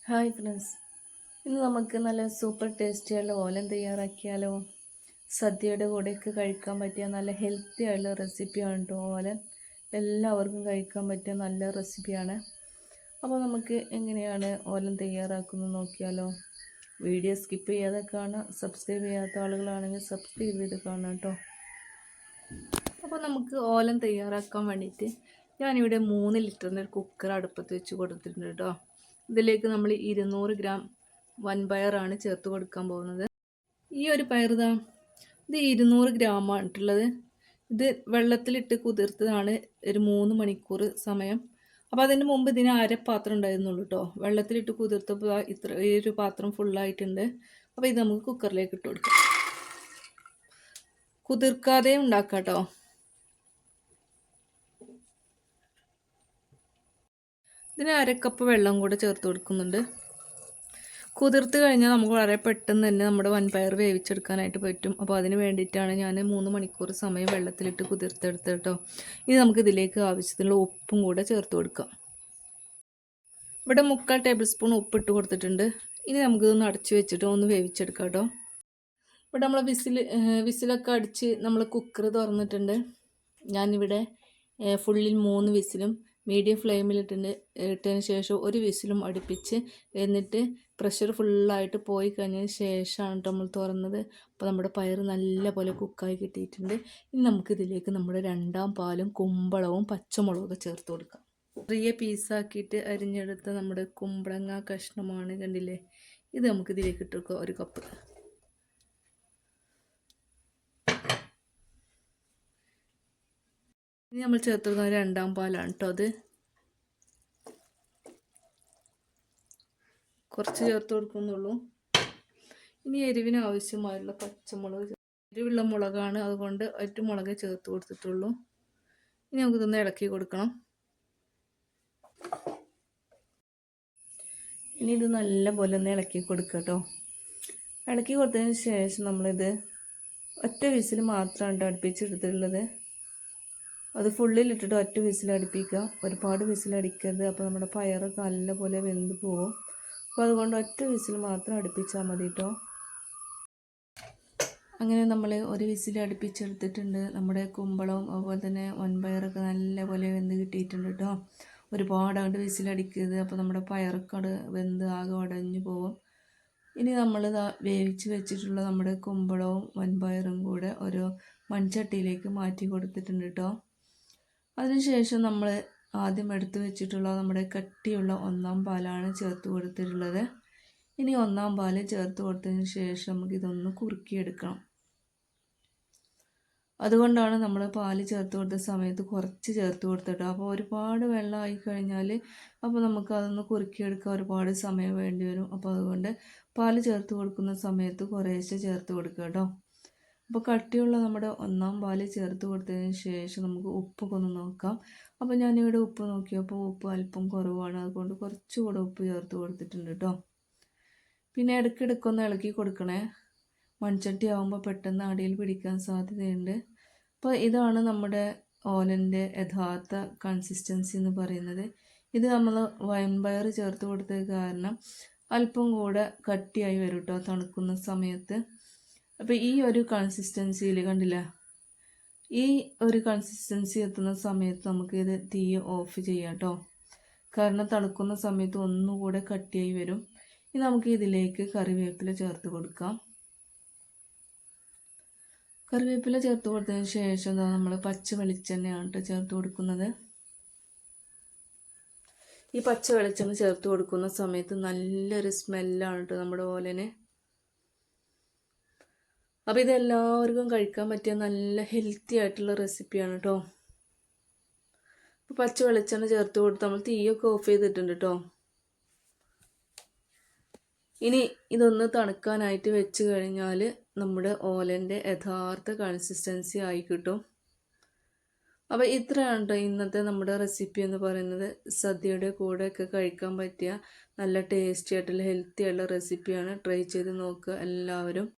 Hi friends, ഇന്ന് നമുക്ക് നല്ല സൂപ്പർ ടേസ്റ്റിയുള്ള ഓലൻ തയ്യാറാക്കിയാലോ. സദ്യയുടെ കൂടെയൊക്കെ കഴിക്കാൻ പറ്റിയ നല്ല ഹെൽത്തി ആയിട്ടുള്ള റെസിപ്പിയാണ് കേട്ടോ ഓലൻ. എല്ലാവർക്കും കഴിക്കാൻ പറ്റിയ നല്ല റെസിപ്പിയാണ്. അപ്പോൾ നമുക്ക് എങ്ങനെയാണ് ഓലൻ തയ്യാറാക്കുന്നത് നോക്കിയാലോ. വീഡിയോ സ്കിപ്പ് ചെയ്യാതെ കാണാം. സബ്സ്ക്രൈബ് ചെയ്യാത്ത ആളുകളാണെങ്കിൽ സബ്സ്ക്രൈബ് ചെയ്ത് കാണാം കേട്ടോ. അപ്പോൾ നമുക്ക് ഓലൻ തയ്യാറാക്കാൻ വേണ്ടിയിട്ട് ഞാനിവിടെ 3 ലിറ്ററിൻ്റെ ഒരു കുക്കർ അടുപ്പത്ത് വെച്ച് കൊടുത്തിട്ടുണ്ട് കേട്ടോ. ഇതിലേക്ക് നമ്മൾ 200 ഗ്രാം വൻപയറാണ് ചേർത്ത് കൊടുക്കാൻ പോകുന്നത്. ഈ ഒരു പയർ ഇത് 200 ഗ്രാമായിട്ടുള്ളത്. ഇത് വെള്ളത്തിലിട്ട് കുതിർത്തതാണ് ഒരു 3 മണിക്കൂർ സമയം. അപ്പോൾ അതിന് മുമ്പ് ഇതിന് അരപ്പാത്രം ഉണ്ടായിരുന്നുള്ളൂ കേട്ടോ. വെള്ളത്തിലിട്ട് കുതിർത്തപ്പോൾ ഈ ഒരു പാത്രം ഫുള്ളായിട്ടുണ്ട്. അപ്പോൾ ഇത് നമുക്ക് കുക്കറിലേക്ക് ഇട്ട് കൊടുക്കാം. കുതിർക്കാതെ ഉണ്ടാക്കാം കേട്ടോ. ഇതിന് 1/2 കപ്പ് വെള്ളം കൂടെ ചേർത്ത് കൊടുക്കുന്നുണ്ട്. കുതിർത്ത് കഴിഞ്ഞാൽ നമുക്ക് വളരെ പെട്ടെന്ന് തന്നെ നമ്മുടെ വൻപയർ വേവിച്ചെടുക്കാനായിട്ട് പറ്റും. അപ്പോൾ അതിന് വേണ്ടിയിട്ടാണ് ഞാൻ 3 മണിക്കൂർ സമയം വെള്ളത്തിലിട്ട് കുതിർത്തെടുത്ത് കേട്ടോ. ഇനി നമുക്ക് ഇതിലേക്ക് ആവശ്യത്തിനുള്ള ഉപ്പും കൂടെ ചേർത്ത് കൊടുക്കാം. ഇവിടെ 3/4 ടേബിൾ സ്പൂൺ ഉപ്പിട്ട് കൊടുത്തിട്ടുണ്ട്. ഇനി നമുക്കിതൊന്ന് അടച്ച് വെച്ചിട്ട് ഒന്ന് വേവിച്ചെടുക്കാം കേട്ടോ. ഇവിടെ നമ്മൾ വിസിലൊക്കെ അടിച്ച് നമ്മൾ കുക്കർ തുറന്നിട്ടുണ്ട്. ഞാനിവിടെ ഫുള്ളിൽ 3 വിസിലും മീഡിയം ഇട്ടതിന് ശേഷം ഒരു വിസിലും അടുപ്പിച്ച് എന്നിട്ട് പ്രഷർ ഫുള്ളായിട്ട് പോയി കഴിഞ്ഞതിന് ശേഷമാണ് നമ്മൾ തുറന്നത്. അപ്പോൾ നമ്മുടെ പയർ നല്ല പോലെ കുക്കായി കിട്ടിയിട്ടുണ്ട്. ഇനി നമുക്കിതിലേക്ക് നമ്മുടെ 2ാം പാലും കുമ്പളവും പച്ചമുളകൊക്കെ ചേർത്ത് കൊടുക്കാം. ചെറിയ പീസാക്കിയിട്ട് അരിഞ്ഞെടുത്ത നമ്മുടെ കുമ്പളങ്ങ കഷ്ണമാണ്, കണ്ടില്ലേ. ഇത് നമുക്കിതിലേക്ക് ഇട്ട് കൊടുക്കാം. 1 കപ്പ്. ഇനി നമ്മൾ ചേർത്ത് കൊടുക്കുന്ന 2ാം പാലാണ് കേട്ടോ. അത് കുറച്ച് ചേർത്ത് കൊടുക്കുന്നുള്ളൂ. ഇനി എരിവിന് ആവശ്യമായുള്ള പച്ചമുളക്, എരിവുള്ള മുളകാണ്, അതുകൊണ്ട് 1 മുളകേ ചേർത്ത് കൊടുത്തിട്ടുള്ളൂ. ഇനി നമുക്കിതൊന്ന് ഇളക്കി കൊടുക്കണം. ഇനി ഇത് നല്ല പോലെ ഒന്ന് ഇളക്കി കൊടുക്കുക കേട്ടോ. ഇളക്കി കൊടുത്തതിന് ശേഷം നമ്മളിത് 1 വിസിൽ മാത്രമാണ് അടുപ്പിച്ചെടുത്തിട്ടുള്ളത്. അത് ഫുള്ളിലിട്ടിട്ട് 1 വിസിൽ അടുപ്പിക്കുക. ഒരുപാട് വിസിലടിക്കരുത്, അപ്പോൾ നമ്മുടെ പയറൊക്കെ നല്ലപോലെ വെന്ത് പോകും. അപ്പോൾ അതുകൊണ്ട് 1 വിസിൽ മാത്രം അടുപ്പിച്ചാൽ മതി കേട്ടോ. അങ്ങനെ നമ്മൾ 1 വിസിൽ അടുപ്പിച്ചെടുത്തിട്ടുണ്ട്. നമ്മുടെ കുമ്പളവും അതുപോലെ തന്നെ വൻപയറൊക്കെ നല്ലപോലെ വെന്ത് കിട്ടിയിട്ടുണ്ട് കേട്ടോ. ഒരുപാട് അങ്ങോട്ട് വിസിലടിക്കരുത്, അപ്പോൾ നമ്മുടെ പയറൊക്കെ അവിടെ വെന്ത് ആകെ ഉടഞ്ഞു പോകും. ഇനി നമ്മൾ വേവിച്ച് വെച്ചിട്ടുള്ള നമ്മുടെ കുമ്പളവും വൻപയറും കൂടെ ഒരു മൺചട്ടിയിലേക്ക് മാറ്റി കൊടുത്തിട്ടുണ്ട് കേട്ടോ. അതിനുശേഷം നമ്മൾ ആദ്യം എടുത്തു വെച്ചിട്ടുള്ള നമ്മുടെ കട്ടിയുള്ള 1ാം പാലാണ് ചേർത്ത് കൊടുത്തിട്ടുള്ളത്. ഇനി 1ാം പാല് ചേർത്ത് കൊടുത്തതിന് ശേഷം നമുക്കിതൊന്ന് കുറുക്കിയെടുക്കണം. അതുകൊണ്ടാണ് നമ്മൾ പാല് ചേർത്ത് കൊടുത്ത സമയത്ത് കുറച്ച് ചേർത്ത് കൊടുത്തിട്ടോ. അപ്പോൾ ഒരുപാട് വെള്ളമായി കഴിഞ്ഞാൽ അപ്പോൾ നമുക്കതൊന്ന് കുറുക്കിയെടുക്കാൻ ഒരുപാട് സമയം വേണ്ടി വരും. അപ്പോൾ അതുകൊണ്ട് പാല് ചേർത്ത് കൊടുക്കുന്ന സമയത്ത് കുറേശ്ശെ ചേർത്ത് കൊടുക്കുക കേട്ടോ. അപ്പോൾ കട്ടിയുള്ള നമ്മുടെ 1ാം പാല് ചേർത്ത് കൊടുത്തതിന് ശേഷം നമുക്ക് ഉപ്പൊക്കെ ഒന്ന് നോക്കാം. അപ്പോൾ ഞാനിവിടെ ഉപ്പ് നോക്കിയപ്പോൾ ഉപ്പ് അല്പം കുറവാണ്, അതുകൊണ്ട് കുറച്ചുകൂടെ ഉപ്പ് ചേർത്ത് കൊടുത്തിട്ടുണ്ട് കേട്ടോ. പിന്നെ ഇടയ്ക്കിടയ്ക്കൊന്ന് ഇളക്കി കൊടുക്കണേ. മൺചട്ടി ആകുമ്പോൾ പെട്ടെന്ന് അടിയിൽ പിടിക്കാൻ സാധ്യതയുണ്ട്. അപ്പോൾ ഇതാണ് നമ്മുടെ ഓലൻ്റെ യഥാർത്ഥ കൺസിസ്റ്റൻസി എന്ന് പറയുന്നത്. ഇത് നമ്മൾ വൻപയർ ചേർത്ത് കൊടുത്തത് കാരണം അല്പം കൂടെ കട്ടിയായി വരും കേട്ടോ തണുക്കുന്ന സമയത്ത്. അപ്പോൾ ഈ ഒരു കൺസിസ്റ്റൻസിയിൽ കണ്ടില്ല, ഈ ഒരു കൺസിസ്റ്റൻസി എത്തുന്ന സമയത്ത് നമുക്ക് ഇത് തീ ഓഫ് ചെയ്യാം കേട്ടോ. കാരണം തണുക്കുന്ന സമയത്ത് ഒന്നുകൂടെ കട്ടിയായി വരും. ഇനി നമുക്ക് ഇതിലേക്ക് കറിവേപ്പില ചേർത്ത് കൊടുക്കാം. കറിവേപ്പില ചേർത്ത് കൊടുത്തതിന് ശേഷം നമ്മൾ പച്ച വെളിച്ചെണ്ണയാണ് കേട്ടോ ചേർത്ത് കൊടുക്കുന്നത്. ഈ പച്ച വെളിച്ചെണ്ണ ചേർത്ത് കൊടുക്കുന്ന സമയത്ത് നല്ലൊരു സ്മെല്ലാണ് കേട്ടോ നമ്മുടെ ഓലന്. അപ്പോൾ ഇതെല്ലാവർക്കും കഴിക്കാൻ പറ്റിയ നല്ല ഹെൽത്തി ആയിട്ടുള്ള റെസിപ്പിയാണ് കേട്ടോ. അപ്പോൾ പച്ച വെളിച്ചെണ്ണ ചേർത്ത് കൊടുത്ത് നമ്മൾ തീയൊക്കെ ഓഫ് ചെയ്തിട്ടുണ്ട് കേട്ടോ. ഇനി ഇതൊന്ന് തണുക്കാനായിട്ട് വെച്ച് കഴിഞ്ഞാൽ നമ്മുടെ ഓലൻ്റെ യഥാർത്ഥ കൺസിസ്റ്റൻസി ആയി കിട്ടും. അപ്പോൾ ഇത്രയാണ് കേട്ടോ ഇന്നത്തെ നമ്മുടെ റെസിപ്പി എന്ന് പറയുന്നത്. സദ്യയുടെ കൂടെയൊക്കെ കഴിക്കാൻ പറ്റിയ നല്ല ടേസ്റ്റി ആയിട്ടുള്ള ഹെൽത്തി ആയിട്ടുള്ള റെസിപ്പിയാണ്. ട്രൈ ചെയ്ത് നോക്കുക എല്ലാവരും.